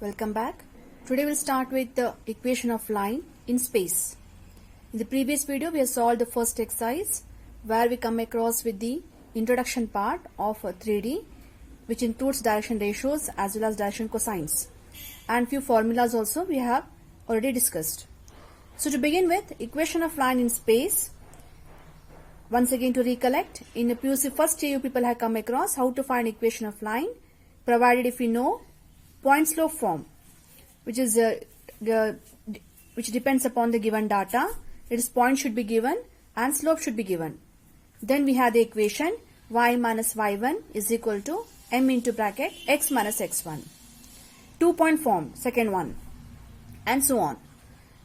Welcome back. Today we'll start with the equation of line in space. In the previous video we have solved the first exercise where we come across with the introduction part of 3D, which includes direction ratios as well as direction cosines, and few formulas also we have already discussed. So to begin with, equation of line in space, once again to recollect, in the PUC first year you people have come across how to find equation of line, provided if you know point slope form, which is which depends upon the given data. It is point should be given and slope should be given. Then we have the equation y minus y1 is equal to m into bracket x minus x1. 2-point form, second one, and so on.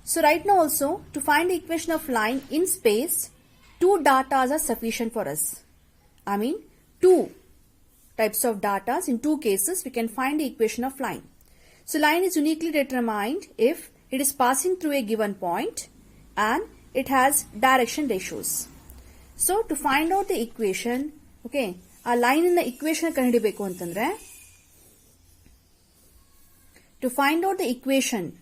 So right now also, to find the equation of line in space, two data are sufficient for us. I mean two types of data. In two cases we can find the equation of line. So line is uniquely determined if it is passing through a given point and it has direction ratios. So to find out the equation, okay, a line in the equation kandibeku antandre, to find out the equation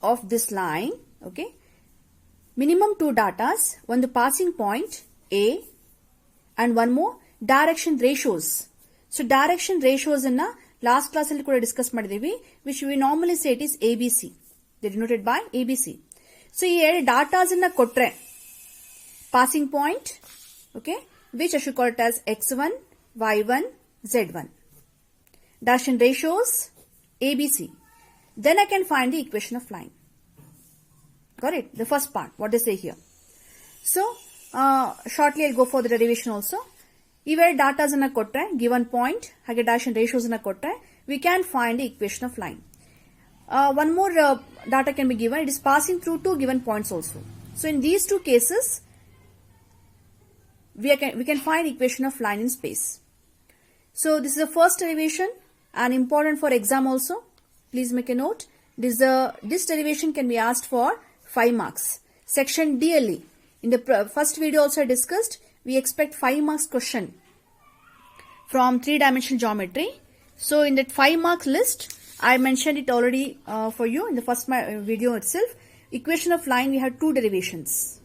of this line, okay, minimum two datas, one the passing point A and one more direction ratios. So direction ratios in last class alli kuda discuss ಮಾಡಿದೀವಿ, which we normally say it is ABC. They denoted by ABC. So ಈ ಎರಡು datas ಅನ್ನ ಕೊಟ್ರೆ passing point, okay, which I should call it as x1, y1, z1. Direction ratios ABC. Then I can find the equation of line. Got it? The first part, what they say here. So shortly I'll go for the derivation also. Even data is given point, direction ratios we can find the equation of line. One more data can be given. It is passing through two given points also. So in these two cases, we can find equation of line in space. So this is the first derivation and important for exam also. Please make a note. This derivation can be asked for 5 marks. Section DLE. In the first video also I discussed, we expect 5 marks question from 3-dimensional geometry. So in that 5 marks list, I mentioned it already for you in the first video itself. Equation of line, we had two derivations.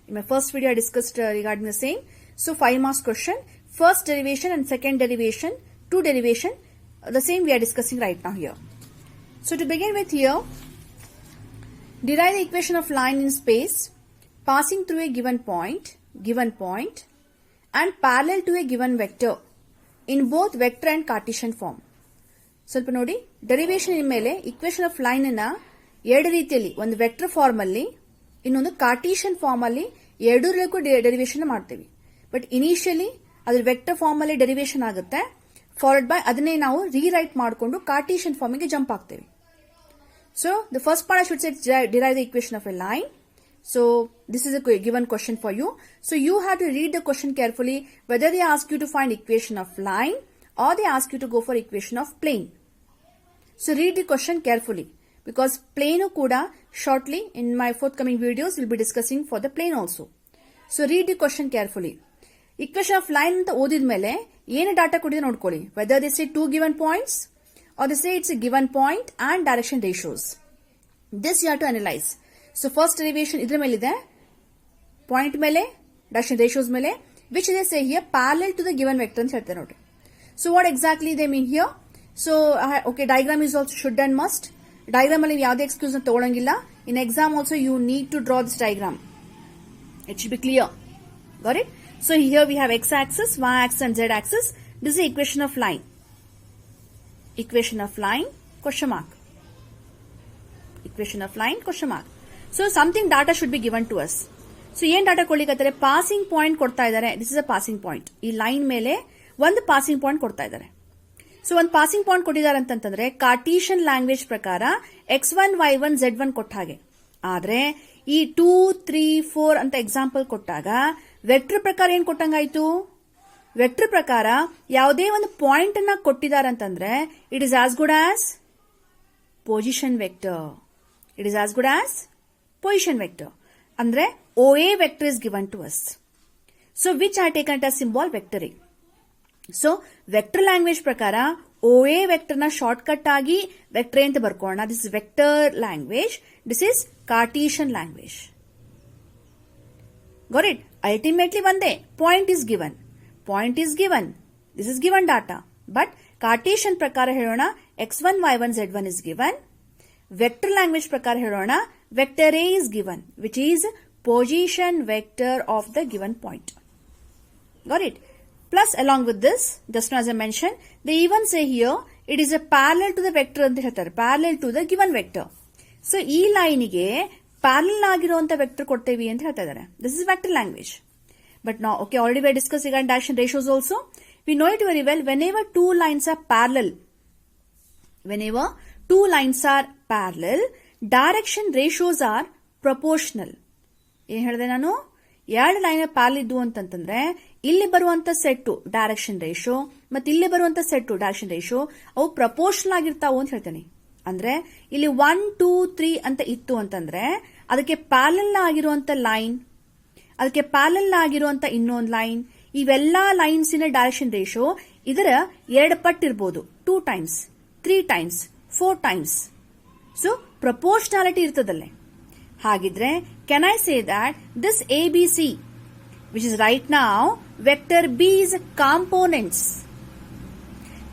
In my first video I discussed regarding the same. So 5 marks question, first derivation and second derivation, two derivation, the same we are discussing right now here. So to begin with here, derive the equation of line in space passing through a given point and parallel to a given vector in both vector and Cartesian form. ಸ್ವಲ್ಪ ನೋಡಿ, derivation ಮೇಲೆ equation of line ಅನ್ನ ಎರಡು ರೀತಿಯಲ್ಲಿ, ಒಂದು vector form ಅಲ್ಲಿ ಇನ್ನೊಂದು ಕಾರ್ಟೀಷಿಯನ್ form ಅಲ್ಲಿ ಎರಡರಲ್ಲೂ ಡೆರಿವೇಶನ್ ಮಾಡ್ತೀವಿ. ಬಟ್ ಇನಿಷಿಯಲಿ ಅದ್ರ ವೆಕ್ಟರ್ ಫಾರ್ಮ್ ಅಲ್ಲಿ ಡೆರಿವೇಶನ್ ಆಗುತ್ತೆ, ಫಾಲೋಡ್ ಬೈ ಅದನ್ನೇ ನಾವು ರೀರೈಟ್ ಮಾಡಿಕೊಂಡು ಕಾರ್ಟೀಷಿಯನ್ ಫಾರ್ಮ್ ಗೆ ಜಂಪ್ ಆಗ್ತೇವೆ. So the first part I should say derive the equation of a line. So this is a given question for you. So you have to read the question carefully, whether they ask you to find equation of line or they ask you to go for equation of plane. So read the question carefully, because plane kuda shortly in my forthcoming videos we'll be discussing for the plane also. So read the question carefully. Equation of line anta odid mele ಏನು data ಕೊಟ್ಟಿದೆ ನೋಡ್ಕೊಳ್ಳಿ, whether they say two given points or they say it's a given point and direction ratios. This you have to analyze. So first derivation idra mele ide, point mele, direction ratios mele, which they say here parallel to the given vector anta ಹೇಳ್ತಾರೆ ನೋಡಿ. So what exactly they mean here? So okay, diagram is also should and must. Diagram ಅಲ್ಲಿ ಯಾವುದೇ excuse ನ ತಗೊಳ್ಳಂಗಿಲ್ಲ. In exam also you need to draw this diagram. It should be clear. Got it? So here we have x axis, y axis and z axis. This is the equation of line. Equation of line question mark. Equation of line question mark. So something data should be given to us. So ಏನ್ data ಕೊಡ್ಲಿಕ್ಕೆ passing point ಕೊಡ್ತಾ ಇದ್ದಾರೆ. This is a passing point. ಈ line ಮೇಲೆ ಒಂದು passing point ಕೊಡ್ತಾ ಇದ್ದಾರೆ. So ಒಂದು ಪಾಸಿಂಗ್ ಪಾಯಿಂಟ್ ಕೊಟ್ಟಿದ್ದಾರೆ ಅಂತಂದ್ರೆ ಕಾರ್ಟೀಷಿಯನ್ ಲ್ಯಾಂಗ್ವೇಜ್ ಪ್ರಕಾರ x1, y1, z1 ಕೊಟ್ಟ ಹಾಗೆ. ಆದ್ರೆ ಈ 2, 3, 4 ಅಂತ ಎಕ್ಸಾಂಪಲ್ ಕೊಟ್ಟಾಗ ವೆಕ್ಟರ್ ಪ್ರಕಾರ ಏನ್ ಕೊಟ್ಟಂಗಾಯ್ತು? ವೆಕ್ಟರ್ ಪ್ರಕಾರ ಯಾವುದೇ ಒಂದು ಪಾಯಿಂಟ್ ಅನ್ನ ಕೊಟ್ಟಿದ್ದಾರೆ ಅಂತಂದ್ರೆ it is as good as position vector. It is as good as position vector. Andre OA vector is given to us. So which I taken it as symbol vector A. So vector language prakara O A vector ನ short cut ಆಗಿ vector ಅಂತ ಬರ್ಕೋಣ. This is vector language. This is Cartesian language. got it? Ultimately ಒಂದೇ point is given. Point is given. This is given data. But Cartesian ಪ್ರಕಾರ ಹೇಳೋಣ x1 y1 z1 is given. Vector language ಪ್ರಕಾರ ಹೇಳೋಣ vector A is given, which is position vector of the given point. got it? Plus along with this, just now as I mentioned, they even say here it is a parallel to the vector ಅಂತ ಹೇಳ್ತಾರೆ, parallel to the given vector. So ಈ ಲೈನಿಗೆ parallel ಆಗಿರುವಂತ vector ಕೊಡ್ತೇವೆ ಅಂತ ಹೇಳ್ತಾ ಇದ್ದಾರೆ. This is vector language. But ನಾವು okay already we discuss regarding direction ratios also. We know it very well. Whenever two lines are parallel, direction ratios are proportional. ಏನ್ ಹೇಳಿದೆ ನಾನು? ಎರಡು ಲೈನ್ ಪ್ಯಾರಲಲ್ ಇದ್ದು ಅಂತಂದ್ರೆ ಇಲ್ಲಿ ಬರುವಂತ ಸೆಟ್ಟು ಡೈರೆಕ್ಷನ್ ರೇಷಿಯೋ ಮತ್ತೆ ಇಲ್ಲಿ ಬರುವಂತ ಸೆಟ್ಟು ಡೈರೆಕ್ಷನ್ ರೇಷಿಯೋ ಅವು ಪ್ರಪೋರ್ಷನಲ್ ಆಗಿರ್ತಾವು ಅಂತ ಹೇಳ್ತೇನೆ. ಅಂದ್ರೆ ಇಲ್ಲಿ 1 2 3 ಅಂತ ಇತ್ತು ಅಂತಂದ್ರೆ ಅದಕ್ಕೆ ಪ್ಯಾರಲಲ್ ಆಗಿರುವಂತ ಲೈನ್, ಅದಕ್ಕೆ ಪ್ಯಾರಲಲ್ ಆಗಿರುವಂತ ಇನ್ನೊಂದು ಲೈನ್, ಇವೆಲ್ಲಾ ಲೈನ್ಸಿನ ಡೈರೆಕ್ಷನ್ ರೇಷಿಯೋ ಇದರ 2 ಪಟ್ಟು ಇರಬಹುದು. 2 times, 3 times, 4 times. So proportionality ಇರ್ತದಲ್ಲೇ. ಹಾಗಿದ್ರೆ can I say that this ABC, which is right now vector B's components.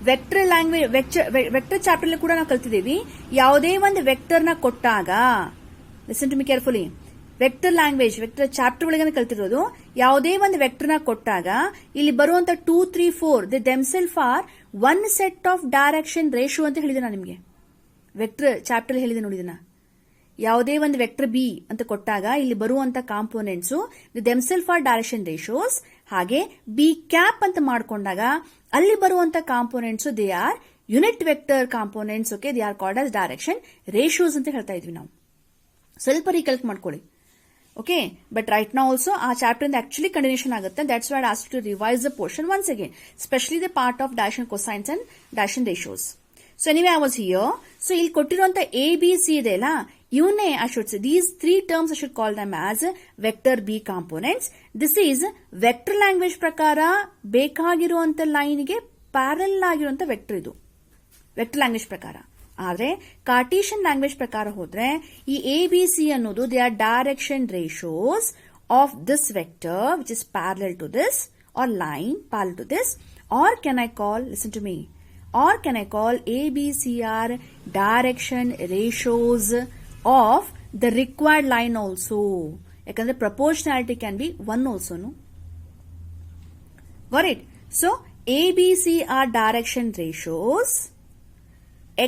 Vector language vector chapter ಅಲ್ಲಿ ಕೂಡ ನಾವು ಕಲ್ತಿದ್ದೀವಿ. ಯಾವುದೇ ಒಂದು ವೆಕ್ಟರ್ ನ ಕೊಟ್ಟಾಗ, listen to me carefully, vector language vector chapter ಒಳಗೆ ಕಲ್ತಿರೋದು, ಯಾವುದೇ ಒಂದು ವೆಕ್ಟರ್ ನ ಕೊಟ್ಟಾಗ ಇಲ್ಲಿ ಬರುವಂತ 2 3 4 the themselves are one set of direction ratio ಅಂತ ಹೇಳಿದೆ ನಾನು ನಿಮಗೆ. ವೆಕ್ಟರ್ ಚಾಪ್ಟರ್ ಹೇಳಿದೆ ನೋಡಿದನ. ಯಾವುದೇ ಒಂದು ವೆಕ್ಟರ್ ಬಿ ಅಂತ ಕೊಟ್ಟಾಗ ಇಲ್ಲಿ ಬರುವಂತ components the themselves are direction ratios. ಹಾಗೆ ಬಿ ಕ್ಯಾಪ್ ಅಂತ ಮಾಡ್ಕೊಂಡಾಗ ಅಲ್ಲಿ ಬರುವಂತ components they are unit vector components. Okay, they are called as direction ratios ಅಂತ ಹೇಳ್ತಾ ಇದ್ವಿ ನಾವು. ಸ್ವಲ್ಪ ರೀಕಲೆಕ್ಟ್ ಮಾಡ್ಕೊಳ್ಳಿ. Okay, but right now also ಆ ಚಾಪ್ಟರ್ ಇಂದ ಆಕ್ಚುಲಿ ಕಂಟಿನ್ಯೂಷನ್ ಆಗುತ್ತೆ. That's why I asked to revise the portion once again, specially the part of direction cosines and direction ratios. So anyway I was here. So ಇಲ್ಲಿ ಕೊಟ್ಟಿರುವಂತ ABC ಇದೆ ಅಲ್ಲ, ಇವನ್ನೇ I should say these 3 terms I should call them as vector B components. This is vector language ಪ್ರಕಾರ ಬೇಕಾಗಿರುವಂತ ಲೈನ್ಗೆ parallel ಆಗಿರುವಂತ vector ಇದು vector language ಪ್ರಕಾರ. ಆದ್ರೆ ಕಾರ್ಟೀಷಿಯನ್ language ಪ್ರಕಾರ ಹೋದ್ರೆ ಈ ABC ಅನ್ನೋದು they are direction ratios of this vector which is parallel to this or line parallel to this. Or can I call, listen to me, or can I call ABCR direction ratios of the required line also? Yakandre proportionality can be 1 also, no? Got it? So ABCR direction ratios,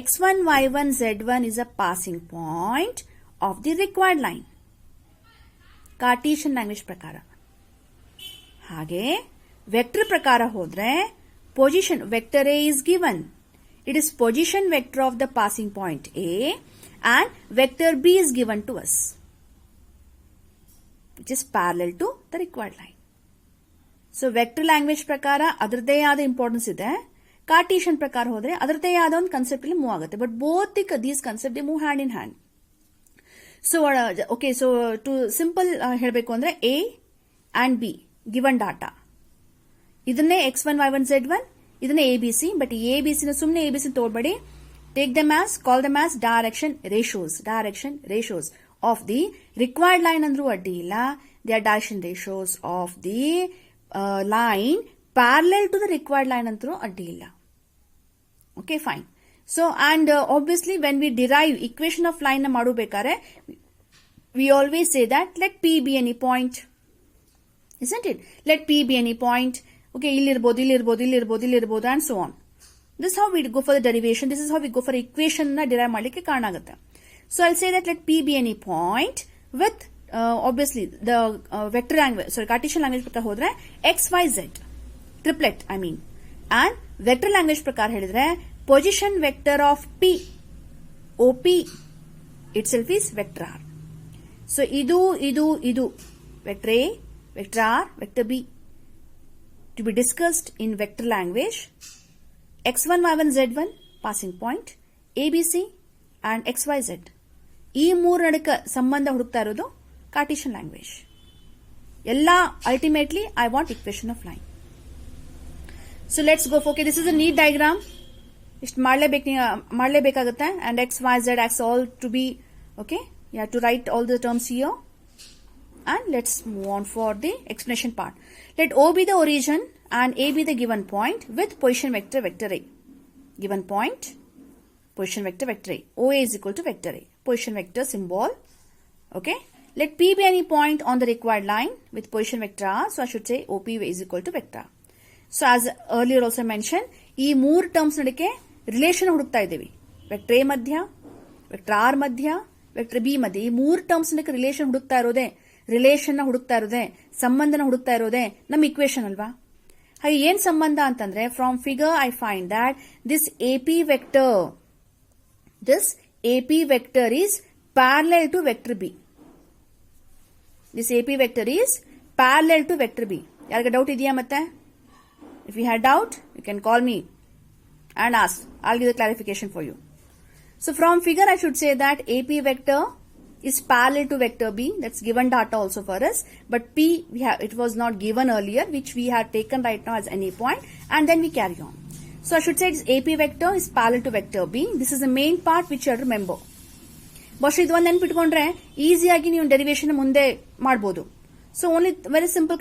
x1 y1 z1 is a passing point of the required line. Cartesian language prakara. Hage vector prakara hodre position vector A is given. It is position vector of the passing point A and vector B is given to us, which is parallel to the required line. So vector language ಪ್ರಕಾರ ಅದರದೇ ಆದ importance ಇದೆ. ಕಾರ್ಟೀಷಿಯನ್ ಪ್ರಕಾರ ಹೋದ್ರೆ ಅದರದೇ ಆದ ಒಂದು concept ಇಲ್ಲಿ ಮೂವ್ ಆಗುತ್ತೆ. But both these concept they move hand in hand. So okay, so to simple ಹೇಳಬೇಕು ಅಂದ್ರೆ A and B given data, ಇದನ್ನೇ x1 y1 z1, ಇದನ್ನೇ ABC. ಬಟ್ ಈ ABC ನ ಸುಮ್ಮನೆ ABC ತೋರ್ಬೇಡಿ. Take them as, call them as direction ratios of the required line ಅಂದ್ರೂ ಅಡ್ಡಿ ಇಲ್ಲ. They are direction ratios of the line parallel to the required line ಅಂತೂ ಅಡ್ಡಿ ಇಲ್ಲ. Okay, fine. So and obviously when we derive equation of line ನ ಮಾಡಬೇಕಾದ್ರೆ we always say that let P be any point, isn't it? Let P be any point. Okay, ಇಲ್ಲಿರ್ಬೋದು and so on. This is how we go for the derivation. This is how we go for equation na derive ಮಾಡಲಿಕ್ಕೆ ಕಾರಣ ಆಗುತ್ತೆ. So I'll say that let P be any point with obviously the vector language, sorry, Cartesian language ಪ್ರಕಾರ ಹೋದ್ರೆ x y z triplet I mean, and vector language ಪ್ರಕಾರ ಹೇಳಿದ್ರೆ position vector of P OP itself is vector R. So ಇದು vector A, vector R, vector B to be discussed in vector language. x1 y1 z1 passing point, ABC and xyz. ಈ ಮೂರು ನಡುಕ ಸಂಬಂಧ ಹುಡುಕ್ತಾ ಇರೋದು Cartesian language. ಎಲ್ಲ ultimately I want equation of line. So let's go. Okay, this is a neat diagram. ಇಷ್ಟು ಮಾಡಲೇಬೇಕಾಗುತ್ತೆ and x y z x all to be okay. You have to write all the terms here. And let's move on for the explanation part. Let O be the origin and A be the given point with position vector vector A. Given point, position vector vector A. OA is equal to vector A. Position vector symbol. Okay. Let P be any point on the required line with position vector R. So I should say OP is equal to vector R. So as earlier also mentioned, ಈ ಮೂರು terms ನಡುವೆ relation ಹುಡುಕ್ತಾ ಇದ್ದೀವಿ. Vector A ಮಧ್ಯ, vector R ಮಧ್ಯ, vector B ಮಧ್ಯ. ಈ ಮೂರು ಟರ್ಮ್ಸ್ ನಡುವೆ ರಿಲೇಷನ್ ಹುಡುಕ್ತಾ ಇರೋದೇ, ಸಂಬಂಧನ ಹುಡುಕ್ತಾ ಇರೋದೇ ನಮ್ಮ ಇಕ್ವೇಶನ್ ಅಲ್ವಾ. ಹಾಗೆ ಏನ್ ಸಂಬಂಧ ಅಂತಂದ್ರೆ, from figure I find that this AP vector is parallel to vector B. This AP vector is parallel to vector B. ಯಾರಿಗೆ ಡೌಟ್ ಇದೆಯಾ? ಮತ್ತೆ if you had doubt, you can call me and ask. I'll give the clarification for you. So from figure I should say that AP vector is parallel to vector B. That's given data also for us. But P, it was not given earlier, which we have taken right now as any point, and then we carry on. So I should say this AP vector is parallel to vector B. This is the main part which you have to remember. ಬಹುಶಃ ಇದು ಒಂದು ನೆನಪಿಟ್ಕೊಂಡ್ರೆ ಈಸಿಯಾಗಿ ನೀವು derivation ಮುಂದೆ ಮಾಡಬಹುದು. So only very simple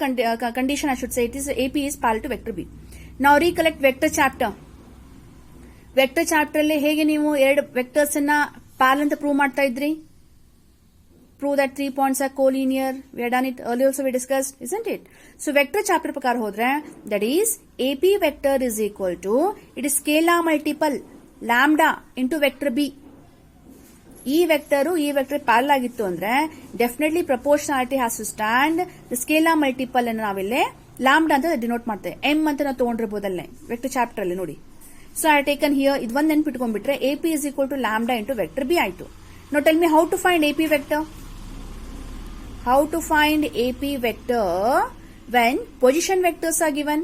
condition I should say it is AP is parallel to vector B. Now recollect vector chapter. Vector chapter ಅಲ್ಲಿ ಹೇಗೆ ನೀವು ಎರಡು ವೆಕ್ಟರ್ಸ್ ಅನ್ನ ಪ್ಯಾರಲಲ್ ಅಂತ ಪ್ರೂವ್ ಮಾಡ್ತಾ ಇದ್ರಿ? Prove that 3 points are collinear. We have done it earlier also we discussed, isn't it? So vector chapter ಪ್ರಕಾರ ಹೋದ್ರೆ that is AP vector is equal to, it is scalar multiple lambda into vector B. ಈ vector parallel ಆಗಿತ್ತು ಅಂದ್ರೆ definitely proportionality has to stand. The scalar multiple ಅನ್ನು ನಾವಿಲ್ಲಿ lambda ಅಂತ denote ಮಾಡ್ತೇವೆ. M ಅಂತ ನಾವು ತಗೊಂಡಿರ್ಬೋದಲ್ಲೇ ವೆಕ್ಟರ್ ಚಾಪ್ಟರ್ ಅಲ್ಲಿ ನೋಡಿ. ಸೊ ಐ ಟೇಕನ್ ಹಿಯರ್ ಇದು ಒಂದು ನೆನ್ಪಿಟ್ಕೊಂಡ್ಬಿಟ್ರೆ AP is equal to lambda into vector B ಆಯ್ತು. No tell me how to find AP vector. How to find AP vector when position vectors are given?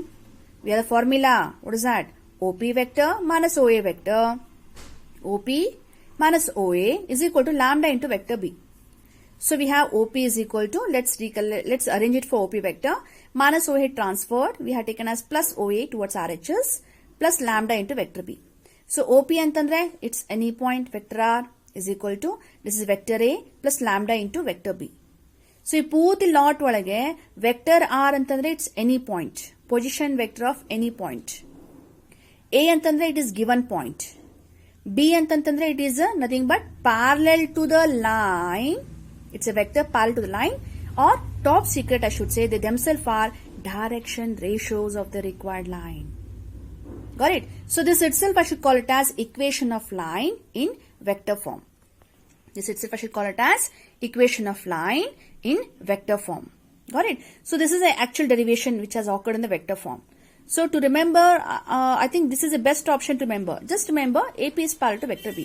We have the formula. What is that? OP vector minus OA vector. OP minus OA is equal to lambda into vector B. So we have OP is equal to, let's arrange it for OP vector. Minus OA transferred, we have taken as plus OA towards RHS plus lambda into vector B. So OP antandre, it's any point vector R is equal to, this is vector A plus lambda into vector B. So ಈ ಪೂರ್ತಿ lot ಒಳಗೆ vector R ಅಂತಂದ್ರೆ it's any point, position vector of any point. A ಅಂತಂದ್ರೆ it is given point. B ಅಂತಂದ್ರೆ it is nothing but parallel to the line. It's a vector parallel to the line, or top secret I should say they themselves are direction ratios of the required line. Got it? So this itself I should call it as equation of line in vector form. This itself I should call it as equation of line in vector form. Got it? So this is the actual derivation which has occurred in the vector form. So to remember, I think this is the best option to remember. Just remember AP is parallel to vector B.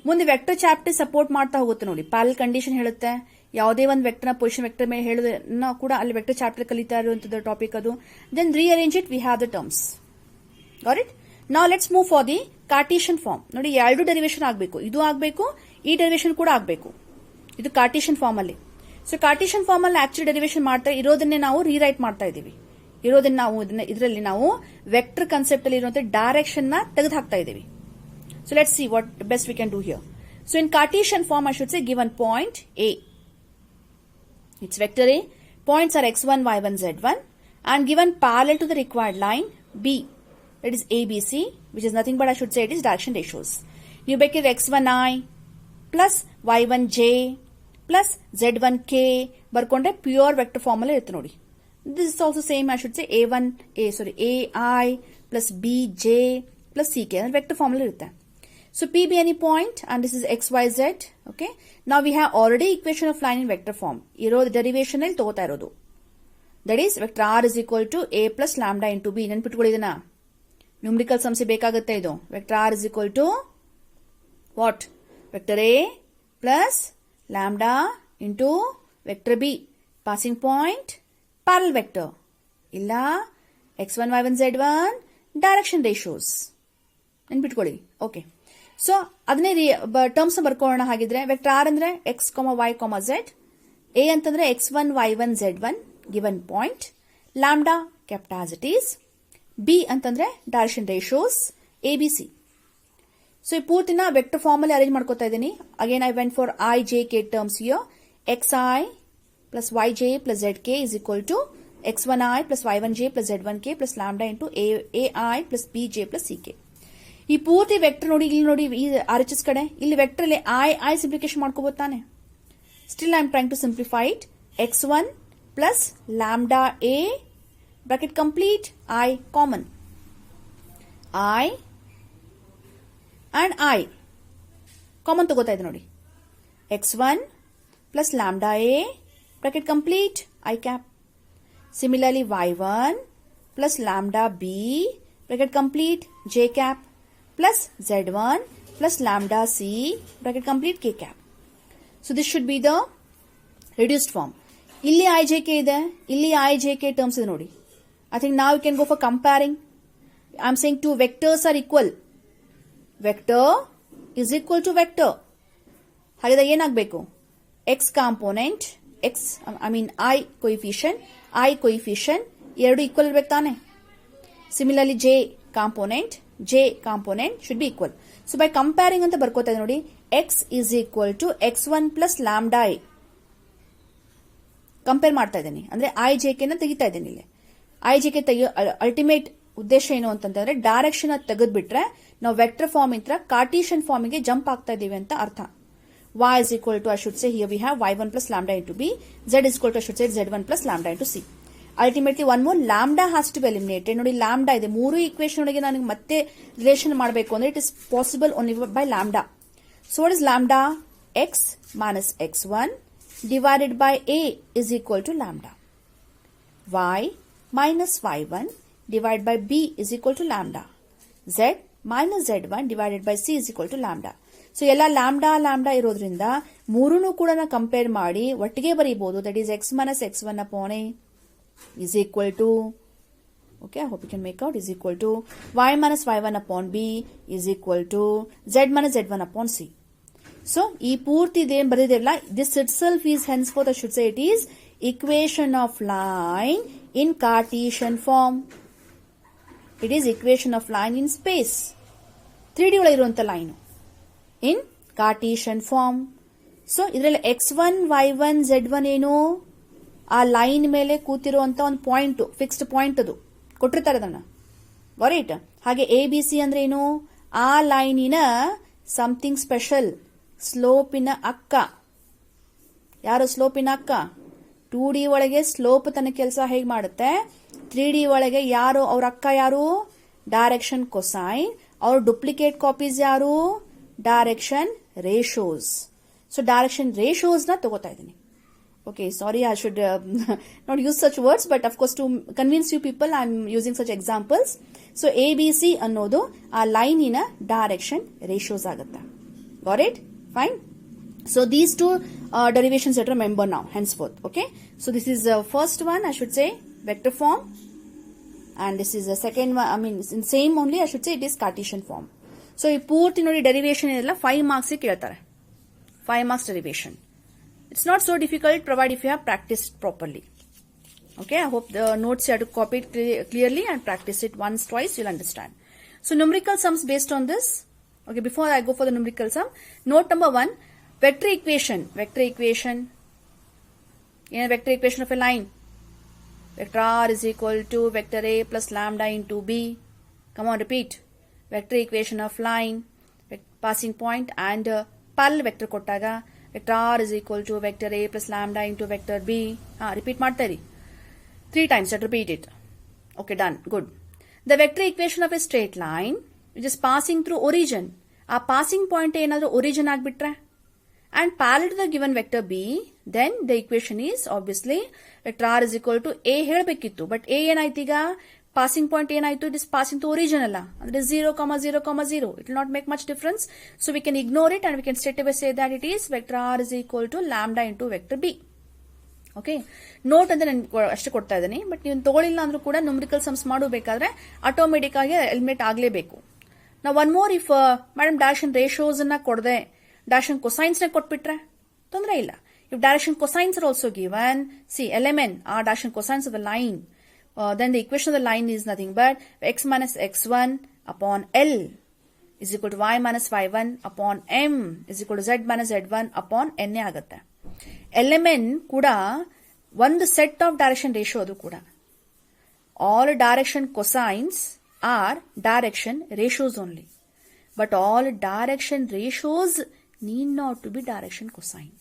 ಮುಂದೆ vector chapter support ಮಾಡ್ತಾ ಹೋಗುತ್ತೆ ನೋಡಿ. Parallel condition ಹೇಳುತ್ತೆ. ಯಾವುದೇ ಒಂದು ವೆಕ್ಟರ್ನ position vector ಮೇಲೆ ಹೇಳೋದನ್ನ ಕೂಡ ಅಲ್ಲಿ ವೆಕ್ಟರ್ ಚಾಪ್ಟರ್ ಕಲಿತಾ ಇರುವಂತದ್ದು ಟಾಪಿಕ್ ಅದು. Then rearrange it, we have the terms. Got it? Now let's move for the Cartesian form. ನೋಡಿ, ಎರಡು ಡೆರಿವೇಶನ್ ಆಗಬೇಕು. ಇದು ಆಗಬೇಕು, ಈ ಡೆರಿವೇಶನ್ ಕೂಡ ಆಗಬೇಕು. ಇದು ಕಾರ್ಟೀಷಿಯನ್ ಫಾರ್ಮ್ ಅಲ್ಲಿ. ಸೊ ಕಾರ್ಟೀಷಿಯನ್ ಫಾರ್ಮ್ ಅಲ್ಲಿ ಆಕ್ಚುಲಿ ಡೆರಿವೇಶನ್ ಮಾಡ್ತಾ ಇರೋದನ್ನೇ ನಾವು ರೀರೈಟ್ ಮಾಡ್ತಾ ಇದೀವಿ. ಇರೋದನ್ನ ನಾವು ಇದರಲ್ಲಿ ನಾವು ವೆಕ್ಟರ್ ಕಾನ್ಸೆಪ್ಟ್ ಅಲ್ಲಿ ಇರುವಂತಹ ಡೈರೆಕ್ಷನ್ ನ ತೆಗೆದು ಹಾಕ್ತಾ ಇದೀವಿ. So let's see what best we can do here. So in Cartesian form I should say given point A, it's vector A, points are x1 y1 z1 and given parallel to the required line B, that is ABC, which is nothing but I should say it is direction ratios. You make it x1i plus y1j plus z1k ಬರ್ಕೊಂಡ್ರೆ pure vector form ಅಲ್ಲಿ ಇರುತ್ತೆ ನೋಡಿ. This is also same, I should say ai plus bj plus ck ಅಂದ್ರೆ vector form ಅಲ್ಲಿ ಇರುತ್ತೆ. So p be any point and this is xyz. Okay, now we have already equation of line in vector form. ಇರೋದು derivation ಅಲ್ಲಿ ತಗೋತಾ ಇರೋದು. That is vector r is equal to a plus lambda into b. ನೆನ್ಪಿಟ್ಕೊಳ್ಳಿ ಇದನ್ನ, numerical ಸಮಸ್ಯೆ ಬೇಕಾಗುತ್ತೆ ಇದು. Vector r is equal to what? Vector a plus lambda into vector b. Passing point parallel vector. ಇಲ್ಲ x1 y1 z1 direction ratios. ನೆನ್ಪಿಟ್ಕೊಳ್ಳಿ. Okay, so ಅದನ್ನೇ terms ಬರ್ಕೊಳ್ಳೋಣ. ಹಾಗಿದ್ರೆ vector R ಅಂದ್ರೆ x, y, z. a ಅಂತಂದ್ರೆ x1 y1 z1 given point. Lambda kept as it is. b ಅಂತಂದ್ರೆ direction ratios ABC. So ಈ ಪೂರ್ತಿನ vector form ಅಲ್ಲಿ arrange ಮಾಡ್ಕೋತಾ ಇದ್ದೀನಿ. Again I went for I J K terms here. xi plus yj plus zk is equal to x1i plus y1j plus z1k plus lambda into ai plus bj plus ck. ಈ ಪೂರ್ತಿ vector ನೋಡಿ, ಇಲ್ಲಿ ನೋಡಿ ಈ RHS ಕಡೆ, ಇಲ್ಲಿ vector ಅಲ್ಲಿ I simplification ಮಾಡ್ಕೋಬಹುದು ತಾನೆ. Still I am trying to simplify it. x1 plus lambda a bracket complete I common, I and I common ತಗೋತಾ ಇದೆ ನೋಡಿ. x1 plus lambda a bracket complete I cap. Similarly y1 plus lambda b bracket complete j cap plus z1 plus lambda c bracket complete k cap. So this should be the reduced form. ಇಲ್ಲಿ IJK ಇದೆ, ಇಲ್ಲಿ IJK terms ಇದೆ ನೋಡಿ. I think now you can go for comparing. I am saying two vectors are equal. Vector is equal to vector. ಹಾಗಾದ್ರೆ ಏನಾಗಬೇಕು? x component, I coefficient ಎರಡು equal ಇರಬೇಕು ತಾನೆ. Similarly j component should be equal. So by comparing ಅಂತ ಬರ್ಕೋತಾ ಇದೆ ನೋಡಿ, x is equal to x1 plus lambda a. Compare ಮಾಡ್ತಾ ಇದ್ದೀನಿ ಅಂದ್ರೆ IJK ನ ತೆಗಿತಾ ಇದ್ದೀನಿ. ಇಲ್ಲಿ IJK ತೆಗಿಯೋ ಅಲ್ಟಿಮೇಟ್ ಉದ್ದೇಶ ಏನು ಅಂತಂದ್ರೆ ಡೈರೆಕ್ಷನ್ ತೆಗೆದ್ಬಿಟ್ರೆ ನಾವು ವೆಕ್ಟರ್ ಫಾರ್ಮ್ ಇಂದ ಕಾರ್ಟೀಷಿಯನ್ ಫಾರ್ಮಿಗೆ ಜಂಪ್ ಆಗ್ತಾ ಇದೀವಿ ಅಂತ ಅರ್ಥ. y is equal to, I should say here we have y1 plus lambda into b, z is equal to, I should say z1 plus lambda into c. Ultimately one more lambda has to be eliminated. ನೋಡಿ lambda ಇದೆ, ಮೂರು equation ಒಳಗೆ ನನಗೆ ಮತ್ತೆ relation ಮಾಡಬೇಕು ಅಂದ್ರೆ it is possible only by lambda. So what is lambda? x minus x1 divided by a is equal to lambda. y minus y1 divided by b is equal to lambda. z minus z1 divided by c is equal to lambda. So ಎಲ್ಲ lambda ಇರೋದ್ರಿಂದ ಮೂರನ್ನು ಕೂಡ compare ಮಾಡಿ ಒಟ್ಟಿಗೆ ಬರೀಬಹುದು. That is x minus x1 upon a is equal to, okay, I hope you can make out, is equal to y minus y1 upon b is equal to z minus z1 upon c. So ಈ ಪೂರ್ತಿ ಇದೇನು ಬರೆದಿರಲ್ಲ, this itself is henceforth I should say it is equation of line in Cartesian form. It is equation of line in space. 3D ಒಳಗೆ ಇರುವಂತ line in Cartesian form. So ಇದರಲ್ಲಿ x1 y1 z1 ಏನು ಆ line ಮೇಲೆ ಕೂತಿರುವಂತ ಒಂದು point, fixed point ಅದು ಕೊಟ್ಟಿರ್ತಾರೆ ಅದನ್ನ. ರೈಟ್? ಹಾಗೆ ABC ಅಂದ್ರೆ ಏನು? ಆ ಲೈನಿನ ಸಮಥಿಂಗ್ ಸ್ಪೆಷಲ್, ಸ್ಲೋಪಿನ ಅಕ್ಕ. ಯಾರು ಸ್ಲೋಪಿನ ಅಕ್ಕ? 2D ಒಳಗೆ ಸ್ಲೋಪ್ ತನ್ನ ಕೆಲಸ ಹೇಗೆ ಮಾಡುತ್ತೆ, 3D ಒಳಗೆ ಯಾರು ಅವ್ರ ಅಕ್ಕ? ಯಾರು? Direction cosine. ಅವ್ರ ಡುಪ್ಲಿಕೇಟ್ ಕಾಪೀಸ್ ಯಾರು? Direction ratios. So direction ratios ನ ತಗೋತಾ ಇದ್ದೀನಿ. Okay, sorry, I should not use such words, but of course to convince you people I am using such examples. So ABC ಅನ್ನೋದು ಆ ಲೈನಿನ direction ratios ಆಗುತ್ತೆ. Got it? Fine. So these two derivations that remember now henceforth. Okay. So this is the first one, I should say vector form, and this is the second one. I mean in same only I should say it is Cartesian form. So ಈ ಪೂರ್ತಿ ನೋಡಿ derivation ಎಲ್ಲ 5 marks ಕೇಳ್ತಾರೆ. 5 marks derivation. It's not so difficult, provided if you have practiced properly. Okay, I hope the notes you have to copy it clearly and practice it once, twice, you'll understand. So numerical sums based on this. Okay, before I go for the numerical sum, note number 1, vector equation. Vector equation of a line. Vector R is equal to vector A plus lambda into B. Come on, repeat. Vector equation of line, passing point and parallel vector kottaga. Vector R is equal to vector A plus lambda into vector B. Repeat ಮಾಡ್ತಾ ಇರಿ. 3 times, just repeat it. Okay, done. Good. The vector equation of a straight line which is passing through origin. ಆ passing point ಏನಾದರೂ origin ಆಗ್ಬಿಟ್ರೆ and parallel to the given vector B, then the equation is obviously vector R is equal to A ಹೇಳಬೇಕಿತ್ತು. But A ಏನಾಯ್ತು ಈಗ? Passing point ಏನಾಯ್ತು? It is passing to origin ಅಲ್ಲ, ಅಂದ್ರೆ 0,0,0. It will not make much difference. So we can ignore it and we can straight away say that it is vector R is equal to lambda into vector B. Okay, note ಅಂತ ನಾನು ಅಷ್ಟೇ ಕೊಡ್ತಾ ಇದ್ದೀನಿ. But ನೀವು ತಗೊಳ್ಳಿಲ್ಲ ಅಂದ್ರೂ ಕೂಡ numerical sums ಮಾಡಬೇಕಾದ್ರೆ ಆಟೋಮೆಟಿಕ್ ಆಗಿ ಎಲಿಮಿನೇಟ್ ಆಗಲೇಬೇಕು. ನಾವು one more, if madam direction ratios ಅನ್ನ ಕೊಡದೆ ಡೈರೆಕ್ಷನ್ ಕೊಸೈನ್ಸ್ ನ ಕೊಟ್ಬಿಟ್ರೆ ತೊಂದರೆ ಇಲ್ಲ. If direction cosines are also given, see LMN are direction cosines of a line, then the equation of the line is nothing but x minus x1 upon L is equal to y minus y1 upon m is equal to z minus z1 upon n ಆಗುತ್ತೆ. LMN ಕೂಡ ಒಂದು set of direction ratio ಅದು ಕೂಡ. All direction cosines are direction ratios only. But all direction ratios need not to be direction cosine.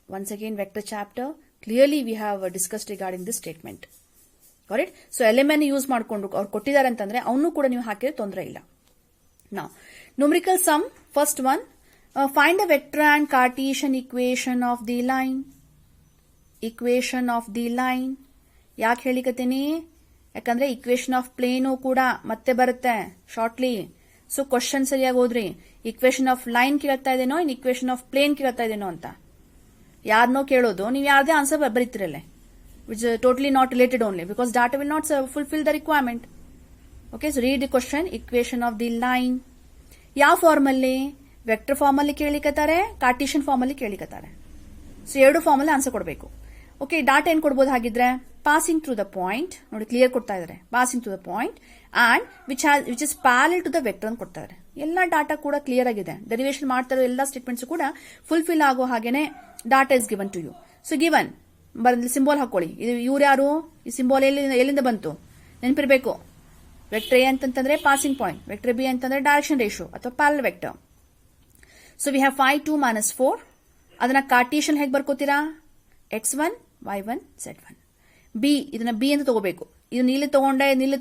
Once again, vector chapter. Clearly we have discussed regarding this statement. Got it? So LMN use ಮಾಡಿಕೊಂಡು ಅವ್ರು ಕೊಟ್ಟಿದ್ದಾರೆ ಅಂತಂದ್ರೆ ಅವನು ಕೂಡ ನೀವು ಹಾಕಿದ್ರೆ ತೊಂದರೆ ಇಲ್ಲ. Now, numerical sum, first one, find the vector and Cartesian equation of the line. Equation of the line. ಯಾಕೆ ಹೇಳಿಕತ್ತೀನಿ? ಯಾಕಂದ್ರೆ ಇಕ್ವೇಶನ್ ಆಫ್ ಪ್ಲೇನು ಕೂಡ ಮತ್ತೆ ಬರುತ್ತೆ ಶಾರ್ಟ್ಲಿ. ಸೊ ಕ್ವಶನ್ ಸರಿಯಾಗಿ ಹೋದ್ರಿ. ಇಕ್ವೇಶನ್ ಆಫ್ ಲೈನ್ ಕೇಳ್ತಾ ಇದೇನೋ, ಇನ್ ಇಕ್ವೇಶನ್ ಆಫ್ ಪ್ಲೇನ್ ಕೇಳ್ತಾ ಇದೇನೋ ಅಂತ ಯಾರನ್ನೋ ಕೇಳೋದು, ನೀವು ಯಾರದೇ ಆನ್ಸರ್ ಬರೀತಿರಲ್ಲ, which totally not related only, because data will not fulfil the requirement. Okay, so read the question. Equation of the line ಯಾವ ಫಾರ್ಮ್ ಅಲ್ಲಿ? ವೆಕ್ಟರ್ ಫಾರ್ಮ್ ಅಲ್ಲಿ ಕೇಳಿಕತ್ತಾರೆ, ಕಾರ್ಟಿಷಿಯನ್ ಫಾರ್ಮ್ ಅಲ್ಲಿ ಕೇಳಿಕತ್ತಾರೆ. ಸೊ ಎರಡು ಫಾರ್ಮ್ ಅಲ್ಲಿ ಆನ್ಸರ್ ಕೊಡಬೇಕು. ಓಕೆ, ಡಾಟಾ ಏನ್ ಕೊಡಬಹುದು ಹಾಗಿದ್ರೆ? ಪಾಸಿಂಗ್ ಥ್ರೂ ದ ಪಾಯಿಂಟ್, ನೋಡಿ ಕ್ಲಿಯರ್ ಕೊಡ್ತಾ ಇದ್ದಾರೆ, passing through the point and which is parallel to the vector ಅಂತ ಕೊಡ್ತಾ ಇದ್ದಾರೆ. ಎಲ್ಲ ಡಾಟಾ ಕೂಡ ಕ್ಲಿಯರ್ ಆಗಿದೆ. ಡೆರಿವೇಶನ್ ಮಾಡ್ತಾ ಇರೋ ಎಲ್ಲ ಸ್ಟೇಟ್ಮೆಂಟ್ಸ್ ಕೂಡ ಫುಲ್ಫಿಲ್ ಆಗೋ ಹಾಗೇನೆ data is given to you. So given symbol ಹಾಕೊಳ್ಳಿ. ಇದು ಇವ್ರು ಯಾರು? ಈ ಸಿಂಬಾಲ್ ಎಲ್ಲಿಂದ ಬಂತು ನೆನಪಿರಬೇಕು. ವೆಕ್ಟರ್ ಎ ಅಂತಂದ್ರೆ ಪಾಸಿಂಗ್ ಪಾಯಿಂಟ್, ವೆಕ್ಟರ್ ಬಿ ಅಂತಂದ್ರೆ ಡೈರೆಕ್ಷನ್ ರೇಷಿಯೋ ಅಥವಾ parallel vector. So we have 5, 2, -4. ಅದನ್ನ ಕಾರ್ಟೀಷಿಯನ್ ಹೇಗೆ ಬರ್ಕೋತೀರಾ? x1, y1, z1. ಬಿ, ಇದನ್ನ ಬಿ ಅಂತ ತಗೋಬೇಕು. ಇದು ನೀಲಿ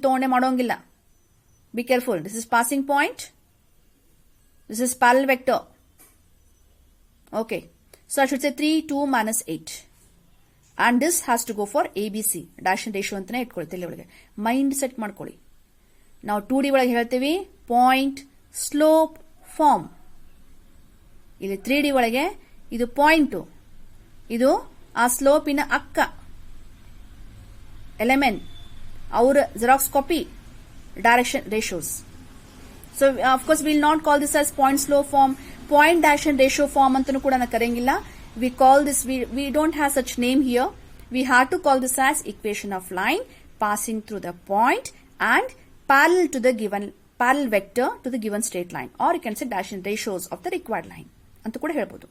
ತಗೊಂಡೆ ಮಾಡೋಂಗಿಲ್ಲ. Be careful. This is passing point, this is parallel vector. Okay, so I should say 3, 2, -8. And this has to go for ABC, direction ratio ಅಂತಾನೆ ಇಟ್ಕೊಳ್ಳಿ ತಲೆ ಒಳಗೆ. ಮೈಂಡ್ ಸೆಟ್ ಮಾಡ್ಕೊಳ್ಳಿ. ನಾವು 2D ಒಳಗೆ ಹೇಳ್ತೀವಿ ಪಾಯಿಂಟ್ ಸ್ಲೋಪ್ ಫಾರ್ಮ್. ಇಲ್ಲಿ 3D ಒಳಗೆ ಇದು ಪಾಯಿಂಟು, ಇದು ಆ ಸ್ಲೋಪಿನ ಅಕ್ಕ, LMN, our Xerox copy, direction ratios. So, of course, we will not call this as point slope form, point direction ratio form antanu kuda na karengilla. We call this, we don't have such name here. We have to call this as equation of line passing through the point and parallel to the given, parallel vector to the given straight line. Or you can say direction ratios of the required line. Antu kuda helbodu.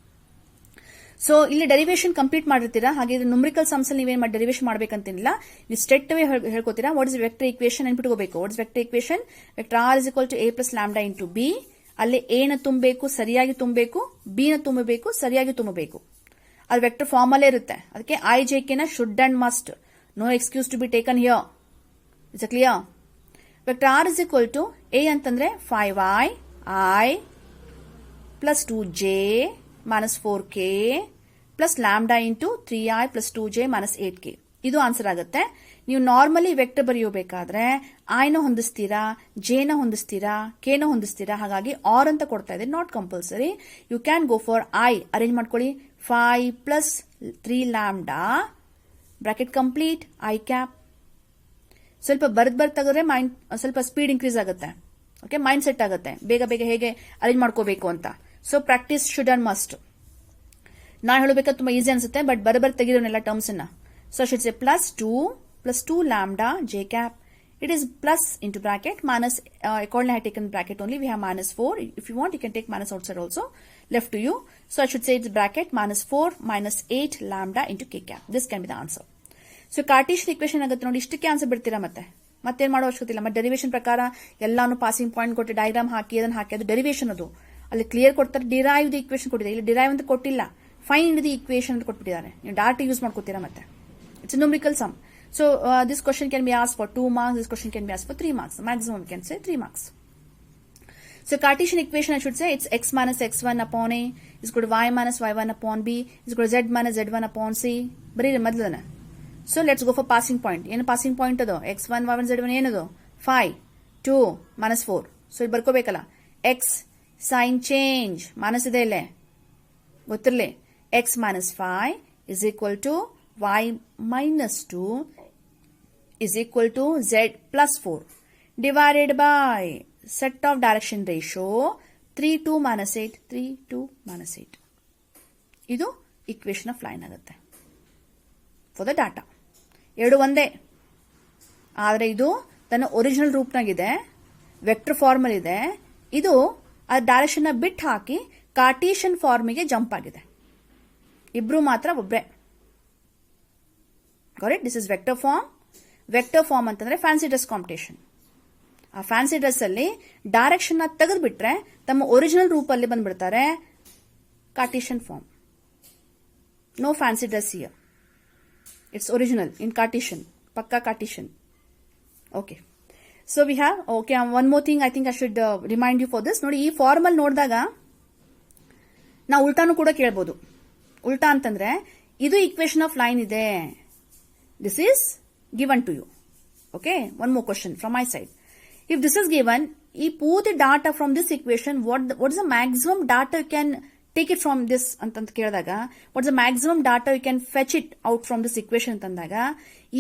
So ಇಲ್ಲಿ derivation complete ಮಾಡಿರ್ತೀರಾ. ಹಾಗೆ numerical sums ಅಲ್ಲಿ ನೀವೇನ್ ಮಾಡಿ derivation ಮಾಡ್ಬೇಕಂತಿಲ್ಲ, ನೀವು straight ಅವೇ ಹೇಳ್ಕೊತೀರಾ. ವಾಟ್ ಇಸ್ ವೆಕ್ಟರ್ ಇಕ್ವೇಶನ್ ಅನ್ಬಿಟ್ಕೋಬೇಕು. What is vector equation? Vector R is equal to a plus lambda into B. ಅಲ್ಲಿ ಎ ನ ತುಂಬಬೇಕು, ಸರಿಯಾಗಿ ತುಂಬಬೇಕು, ಬಿ ನ ತುಂಬಬೇಕು, ಸರಿಯಾಗಿ ತುಂಬಬೇಕು. ಅದು ವೆಕ್ಟರ್ ಫಾರ್ಮ್ ಅಲ್ಲೇ ಇರುತ್ತೆ. ಅದಕ್ಕೆ IJK ನ should and must, no excuse to be taken here. It's clear? Vector R is equal to a ಅಂತಂದ್ರೆ 5i plus 2j minus 4k plus lambda into 3i plus 2j minus 8k. ಇದು answer ಆಗುತ್ತೆ. ನೀವು normally vector ಬರೆಯಬೇಕಾದ್ರೆ I ನ ಹೊಂದಿಸ್ತೀರಾ, J ನ ಹೊಂದಿಸ್ತೀರಾ, K ನ ಹೊಂದಿಸ್ತೀರಾ. ಹಾಗಾಗಿ R ಅಂತ ಕೊಡ್ತಾ ಇದೆ, not compulsory. You can go for I. Arrange ಮಾಡ್ಕೊಳ್ಳಿ. 5 plus 3 lambda bracket complete I cap. ಸ್ವಲ್ಪ ಬರ್ತಾಗಿದ್ರೆ ಮೈಂಡ್ ಸ್ವಲ್ಪ ಸ್ಪೀಡ್ ಇನ್ಕ್ರೀಸ್ ಆಗುತ್ತೆ. ಓಕೆ, ಮೈಂಡ್ ಸೆಟ್ ಆಗುತ್ತೆ ಬೇಗ ಬೇಗ ಹೇಗೆ ಅರೇಂಜ್ ಮಾಡ್ಕೋಬೇಕು ಅಂತ. So practice should and must. ನಾ ಹೇಳಬೇಕಾದ್ರೆ ತುಂಬಾ ಈಸಿ ಅನ್ಸುತ್ತೆ, ಬಟ್ ಬರಬರ್ ತೆಗಿರೋನೆಲ್ಲ ಟರ್ಮ್ಸ್ ಅನ್ನ. So should say +2 lambda j cap. It is plus into bracket minus. Accordingly, I have taken bracket only. We have -4. If you want, you can take minus outside also. Left to you. So I should say it's bracket -4 minus 8 lambda into k cap. This can be the answer. So Cartesian equation ಆಗುತ್ತೆ ನೋಡಿ. ಇಷ್ಟಕ್ಕೆ answer ಬಿಡ್ತೀರಾ ಮತ್ತೇನ್ ಮಾಡೋ ಅವಶ್ಯಕತೆ ಇಲ್ಲ. ಮತ್ತೆ derivation ಪ್ರಕಾರ ಎಲ್ಲಾನು ಪಾಸಿಂಗ್ ಪಾಯಿಂಟ್ ಕೊಟ್ಟು ಡಯಾಗ್ರಾಮ್ ಹಾಕಿ ಅದನ್ನ ಹಾಕಿ, ಅದು ಡೆರಿವೇಶನ್. ಅದು ಅಲ್ಲಿ ಕ್ಲಿಯರ್ ಕೊಡ್ತಾರೆ. ಡಿರೈವ್ ದಿ ಇಕ್ವೇಶನ್ ಕೊಟ್ಟಿದ್ದಾರೆ, ಇಲ್ಲಿ ಡಿರೈವ್ ಅಂತ ಕೊಟ್ಟಿಲ್ಲ, ಫೈಂಡ್ ದಿ ಇಕ್ವೇಶನ್ ಅಂತ ಕೊಟ್ಬಿಟ್ಟಿದ್ದಾರೆ. ನೀವು ಡಾಟಾ ಯೂಸ್ ಮಾಡ್ಕೋತೀರಾ ಮತ್ತೆ. It's numerical sum. So this question can be asked for 2 marks. This question can be asked for 3 marks. Maximum we can say 3 marks. So Cartesian equation, I should say, it's x minus x1 upon a is equal to y minus y1 upon b is equal to z minus z1 upon c. Bari madlana. So let's go for passing point. ಏನು passing point ಅದು? x1 y1 z1 ಏನದು? 5 2 -4. So ಇಲ್ಲಿ ಬರ್ಕೋಬೇಕಲ್ಲ. x sign change minus ಇದೆ ಇಲ್ಲೇ ಗೊತ್ತಿರಲಿ. x minus 5 is equal to y minus 2 is equal to z plus 4 divided by set of direction ratio 3 2 minus 8 3 2 minus 8. ಇದು equation of line ಆಗುತ್ತೆ for the data. ಎರಡು ಒಂದೇ, ಆದರೆ ಇದು ತನ್ನ ಒರಿಜಿನಲ್ ರೂಪನಾಗಿದೆ. ವೆಕ್ಟರ್ ಫಾರ್ಮಲ್ ಇದೆ, ಇದು ಆ ಡೈರೆಕ್ಷನ್ ಬಿಟ್ಟು ಹಾಕಿ ಕಾರ್ಟೀಷಿಯನ್ ಫಾರ್ಮಿಗೆ ಜಂಪ್ ಆಗಿದೆ. ಇಬ್ರು ಮಾತ್ರ ಒಬ್ರೆ. Correct. This is vector form. Vector form ಅಂತಂದ್ರೆ ಫ್ಯಾನ್ಸಿ ಡ್ರೆಸ್ ಕಾಂಪಿಟೇಷನ್. ಆ ಫ್ಯಾನ್ಸಿ ಡ್ರೆಸ್ ಅಲ್ಲಿ ಡೈರೆಕ್ಷನ್ ತೆಗೆದು ಬಿಟ್ರೆ ತಮ್ಮ ಒರಿಜಿನಲ್ ರೂಪಲ್ಲಿ ಬಂದ್ಬಿಡ್ತಾರೆ Cartesian form. No fancy dress here. It's original in Cartesian. ಪಕ್ಕಾ Cartesian. Okay. So we have okay one more thing I think I should remind you for this. ನೋಡಿ, ಈ formal ನೋಡಿದಾಗ ನಾವು ಉಲ್ಟಾನು ಕೂಡ ಕೇಳಬಹುದು. ಉಲ್ಟಾ ಅಂತಂದ್ರೆ ಇದು ಈಕ್ವೇಶನ್ ಆಫ್ ಲೈನ್ ಇದೆ. This is given to you. Okay. One more question from my side. If this is given, ಈ ಪೂರ್ತಿ data from this equation, what is the maximum data you can take it from this ಅಂತ ಕೇಳಿದಾಗ, what's the maximum data you can fetch it out from this equation ಅಂತಂದಾಗ,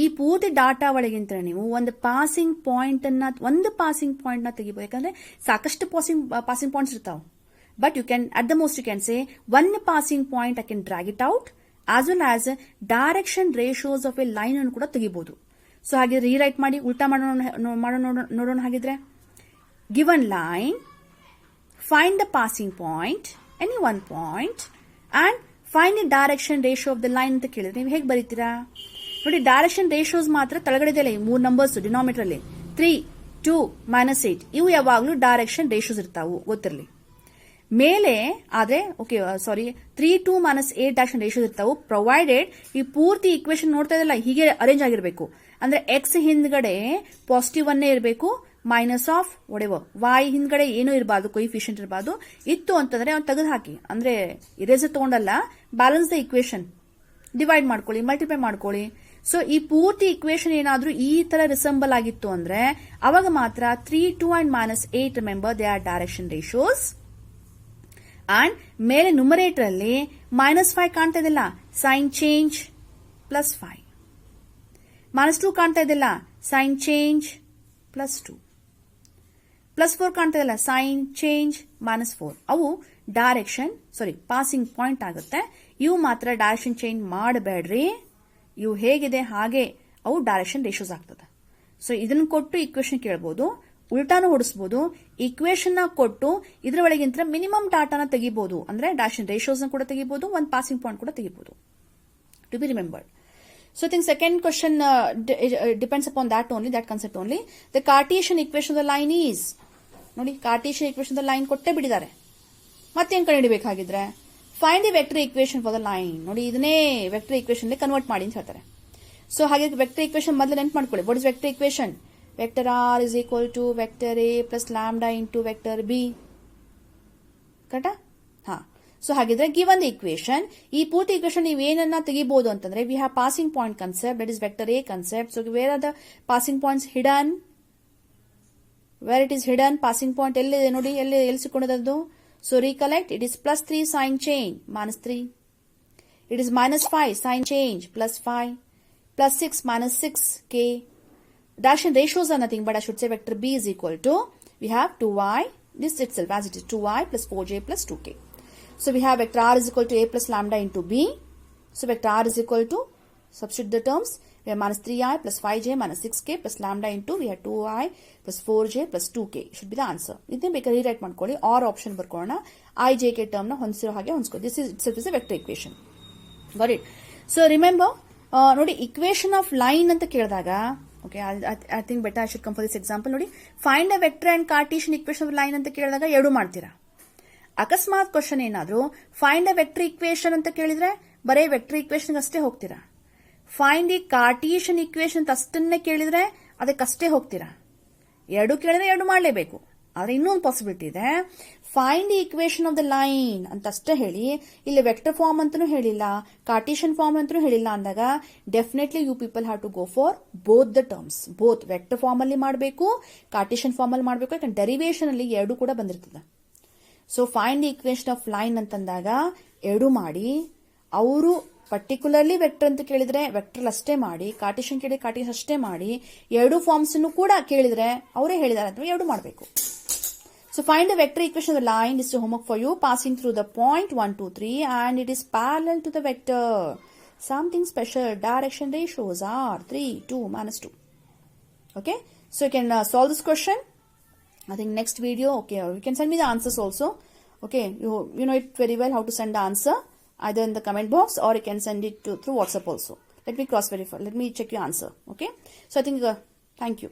ಈ ಪೂರ್ತಿ data ಒಳಗಿಂತ ನೀವು ಒಂದು passing point ನ ತೆಗಿಬಹುದು. ಯಾಕಂದ್ರೆ ಸಾಕಷ್ಟು ಪಾಸಿಂಗ್ ಪಾಯಿಂಟ್ಸ್ ಇರ್ತಾವ. But you can at the most you can say one passing point I can drag it out as well as direction ratios of a line ಅನ್ನು ಕೂಡ ತೆಗಿಬಹುದು. ಸೊ ಹಾಗೆ ರೀರೈಟ್ ಮಾಡಿ ಉಲ್ಟಾ ನೋಡೋಣ. ಹಾಗಿದ್ರೆ given line, find the passing point, any one point, and find the direction ratio of the line ಅಂತ ಕೇಳಿದ್ರೆ ನೀವು ಹೇಗೆ ಬರೀತೀರಾ? ನೋಡಿ, ಡೈರೆಕ್ಷನ್ ರೇಷಿಯೋಸ್ ಮಾತ್ರ ತೆಳಗಡೆ ಈ 3 ನಂಬರ್ಸ್ ಡಿನಾಮಿನೇಟರ್ ಅಲ್ಲಿ 3, 2, -8 ಇವು ಯಾವಾಗಲೂ ಡೈರೆಕ್ಷನ್ ರೇಷಿಯೋಸ್ ಇರ್ತಾವು, ಗೊತ್ತಿರಲಿ. ಮೇಲೆ ಆದ್ರೆ ಓಕೆ ಸಾರಿ 3, 2, -8 ಡೈರೆಕ್ಷನ್ ರೇಷಿಯೋಸ್ ಇರ್ತಾವು, ಪ್ರೊವೈಡೆಡ್ ಈ ಪೂರ್ತಿ ಈಕ್ವೇಶನ್ ನೋಡ್ತಾ ಇದಲ್ಲ ಹೀಗೆ ಅರೇಂಜ್ ಆಗಿರಬೇಕು. ಅಂದ್ರೆ ಎಕ್ಸ್ ಹಿಂದ್ಗಡೆ ಪಾಸಿಟಿವ್ ಅನ್ನೇ ಇರಬೇಕು, ಮೈನಸ್ ಆಫ್ ಒಡೆವರ್ ವೈ ಹಿಂದ್ಗಡೆ ಏನೂ ಇರಬಾರ್ದು, ಕೊಯಿಫಿಷಿಯಂಟ್ ಇರಬಾರ್ದು. ಇತ್ತು ಅಂತಂದ್ರೆ ಅವ್ನು ತೆಗೆದು ಹಾಕಿ, ಅಂದ್ರೆ ಇರೇಸರ್ ತಗೊಂಡಲ್ಲ, ಬ್ಯಾಲೆನ್ಸ್ ದ ಈಕ್ವೇಶನ್, ಡಿವೈಡ್ ಮಾಡ್ಕೊಳ್ಳಿ, ಮಲ್ಟಿಪ್ಲೈ ಮಾಡ್ಕೊಳ್ಳಿ. ಸೊ ಈ ಪೂರ್ತಿ ಇಕ್ವೇಶನ್ ಏನಾದ್ರೂ ಈ ತರ ರಿಸೆಂಬಲ್ ಆಗಿತ್ತು ಅಂದ್ರೆ ಅವಾಗ ಮಾತ್ರ 3, 2 and -8 remember they are direction ratios. And ಮೇಲೆ ನ್ಯೂಮರೇಟರ್ ಅಲ್ಲಿ -5 ಕಾಣ್ತಾ ಇದೆಲ್ಲ, ಸೈನ್ ಚೇಂಜ್ +5. -2 ಕಾಣ್ತಾ ಇದೆಲ್ಲ, ಸೈನ್ ಚೇಂಜ್ +2. +4 ಕಾಣ್ತಾ ಇದೆಲ್ಲ, ಸೈನ್ ಚೇಂಜ್ -4. ಅವು ಡೈರೆಕ್ಷನ್ ಪಾಸಿಂಗ್ ಪಾಯಿಂಟ್ ಆಗುತ್ತೆ. ಇವು ಮಾತ್ರ ಡೈರೆಕ್ಷನ್ ಚೇಂಜ್ ಮಾಡಬೇಡ್ರಿ. ಇವು ಹೇಗಿದೆ ಹಾಗೆ ಅವು ಡೈರೆಕ್ಷನ್ ರೇಷಿಯೋಸ್ ಆಗ್ತದೆ. ಸೊ ಇದನ್ನು ಕೊಟ್ಟು ಈಕ್ವೇಶನ್ ಕೇಳಬಹುದು, ಉಲ್ಟಾನು ಹೊಡಿಸಬಹುದು. ಈಕ್ವೇಶನ್ ನ ಕೊಟ್ಟು ಇದರ ಒಳಗಿಂತ ಮಿನಿಮಮ್ ಡಾಟಾನ ತೆಗಿಬಹುದು, ಅಂದ್ರೆ ಡೈರೆಕ್ಷನ್ ರೇಷಿಯೋಸ್ ಕೂಡ ತೆಗಿಬಹುದು, ಒಂದು ಪಾಸಿಂಗ್ ಪಾಯಿಂಟ್ ಕೂಡ ತೆಗಿಬಹುದು. To be remembered. So I think second question depends upon that concept only. The Cartesian equation of the line is, ನೋಡಿ Cartesian equation of the line ಕೊಟ್ಟೆ ಬಿಡಿದ್ದಾರೆ. ಮತ್ತೇನ್ ಕಂಡುಹಿಡಿಯಬೇಕಾಗಿದ್ರೆ find the vector equation for the line. ನೋಡಿ ಇದನ್ನೇ vector equation convert ಮಾಡಿ ಅಂತ ಹೇಳ್ತಾರೆ. ಸೊ ಹಾಗೆ ವೆಕ್ಟರ್ ಈಕ್ವೇಶನ್ ಮೊದಲು ನೆನ್ಪು ಮಾಡ್ಕೊಳ್ಳಿ. What is vector equation? Vector R is equal to vector a plus lambda into vector b. ಕರೆಕ್ಟಾ? ಹಾ. ಸೊ ಹಾಗಿದ್ರೆ ಗಿವನ್ ದ ಈಕ್ವೇಶನ್, ಈ ಪೂರ್ತಿ ಈಕ್ವೇಶನ್ ನೀವು ಏನನ್ನ ತೆಗಿಬಹುದು ಅಂತಂದ್ರೆ we have passing point concept, that is vector A concept. So where are the passing points hidden? Where it is hidden passing point ಎಲ್ಲಿದೆ ನೋಡಿ, ಎಲ್ಲಿ ಸಿಕ್ಕೊಂಡಿದ್ದು? So recollect, it is +3 sign change -3. It is -5 sign change +5, +6 -6 k. Direction ratios are nothing but I should say vector b is equal to, we have 2y, this itself as it is 2y plus 4j plus 2k. So we have vector r is equal to a plus lambda into b. So vector r is equal to, substitute the terms, we have -3i plus 5j minus 6k plus lambda into, we have 2i plus 4j plus 2k should be the answer. ಇದನ್ನೇ ಬೇಕಾದ್ರೆ rewrite ಮಾಡ್ಕೊಳ್ಳಿ, or option ಬರ್ಕೊಳ್ಳೋಣ. i j k term ನ ಹೊಂದಿಸಿರೋ ಹಾಗೆ ಹೊಂದಿಸ್ಕೊಳ್ಳಿ. This is itself is a vector equation. Got it? So remember, ನೋಡಿ equation of line ಅಂತ ಕೇಳಿದಾಗ, okay I think better I should come for this example. ನೋಡಿ, find a vector and Cartesian equation of line ಅಂತ ಕೇಳಿದಾಗ ಎರಡು ಮಾಡ್ತೀರಾ. ಅಕಸ್ಮಾತ್ question ಏನಾದ್ರು ಫೈಂಡ್ ಅ ವೆಕ್ಟರ್ ಇಕ್ವೇಶನ್ ಅಂತ ಕೇಳಿದ್ರೆ ಬರೇ ವೆಕ್ಟರ್ ಇಕ್ವೇಶನ್ ಅಷ್ಟೇ ಹೋಗ್ತೀರಾ. ಫೈಂಡ್ ದಿ ಕಾರ್ಟೀಷಿಯನ್ ಇಕ್ವೇಶನ್ ಅಷ್ಟನ್ನೇ ಕೇಳಿದ್ರೆ ಅದಕ್ಕಷ್ಟೇ ಹೋಗ್ತೀರಾ. ಎರಡು ಕೇಳಿದ್ರೆ ಎರಡು ಮಾಡಲೇಬೇಕು. ಆದ್ರೆ ಇನ್ನೊಂದು ಪಾಸಿಬಿಲಿಟಿ ಇದೆ, find the equation of the line ಅಂತ ಅಷ್ಟೇ ಹೇಳಿ, ಇಲ್ಲಿ ವೆಕ್ಟರ್ ಫಾರ್ಮ್ ಅಂತನೂ ಹೇಳಿಲ್ಲ, ಕಾರ್ಟೀಷಿಯನ್ ಫಾರ್ಮ್ ಅಂತನೂ ಹೇಳಿಲ್ಲ ಅಂದಾಗ definitely you people have to go for both the terms. Both vector form ಅಲ್ಲಿ ಮಾಡಬೇಕು, ಕಾರ್ಟೀಷಿಯನ್ ಫಾರ್ಮ್ ಅಲ್ಲಿ ಮಾಡಬೇಕು. ಯಾಕಂದ್ರೆ ಡೆರಿವೇಶನ್ ಅಲ್ಲಿ ಎರಡು ಕೂಡ ಬಂದಿರ್ತದೆ. So find the equation of line ಅಂತಂದಾಗ ಎರಡು ಮಾಡಿ, ಅವರು ಪರ್ಟಿಕ್ಯುಲರ್ಲಿ ವೆಕ್ಟರ್ ಅಂತ ಕೇಳಿದ್ರೆ ವೆಕ್ಟರ್ ಅಷ್ಟೇ ಮಾಡಿ, ಕಾರ್ಟೀಷಿಯನ್ ಕೇಳಿ ಕಾರ್ಟೀಷಿಯನ್ ಅಷ್ಟೇ ಮಾಡಿ, ಎರಡು ಫಾರ್ಮ್ಸ್ ಕೂಡ ಕೇಳಿದ್ರೆ ಅವರೇ ಹೇಳಿದಾರೆ ಅಂತ ಎರಡು ಮಾಡಬೇಕು. So find the vector equation of the line is homework for you, passing through the point 1, 2, 3 and it is parallel to the vector. Something special, direction ratios are 3, 2, -2. Okay, so you can solve this question. I think next video, okay, or you can send me the answers also. Okay, you know it very well how to send the answer either in the comment box or you can send it through WhatsApp also. Let me cross verify. Let me check your answer. Okay, so I think thank you.